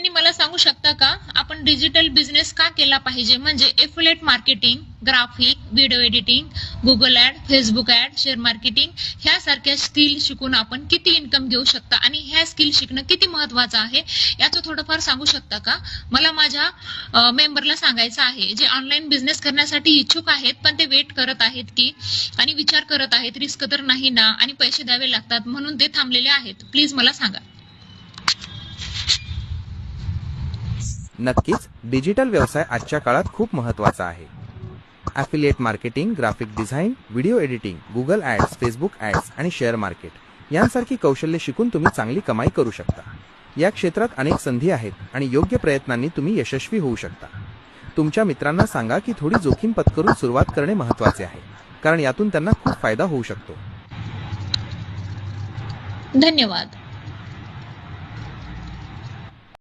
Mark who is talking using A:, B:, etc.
A: विद्यार्थ्यांनी मला सांगू शकता का आपण डिजिटल बिझनेस का केला पाहिजे? म्हणजे affiliate marketing, graphic, video editing, Google ad, Facebook ad, share marketing ह्यासारख्या स्किल शिकून आपण किती इन्कम घेऊ शकता आणि ह्या स्किल शिकणं किती महत्वाचं आहे याचं थोडंफार सांगू शकता का? मला माझ्या मेंबरला सांगायचं आहे जे ऑनलाईन बिझनेस करण्यासाठी इच्छुक आहेत पण ते वेट करत आहेत की आणि विचार करत आहेत रिस्क तर नाही ना आणि पैसे द्यावे लागतात म्हणून ते थांबलेले आहेत. प्लीज मला सांगा.
B: नक्कीच डिजिटल व्यवसाय आजच्या काळात खूप महत्त्वाचा आहे. Affiliate marketing, graphic design, video editing, Google ads, Facebook ads आणि शेअर मार्केट यांसारखी कौशल्ये शिकून तुम्ही चांगली कमाई करू शकता. या क्षेत्रात अनेक संधी आहेत आणि योग्य प्रयत्नांनी तुम्ही यशस्वी होऊ शकता. तुमच्या मित्रांना सांगा की थोडी जोखीम पत्करून सुरुवात करणे महत्त्वाचे आहे, कारण यातून त्यांना खूप फायदा होऊ शकतो.
A: धन्यवाद.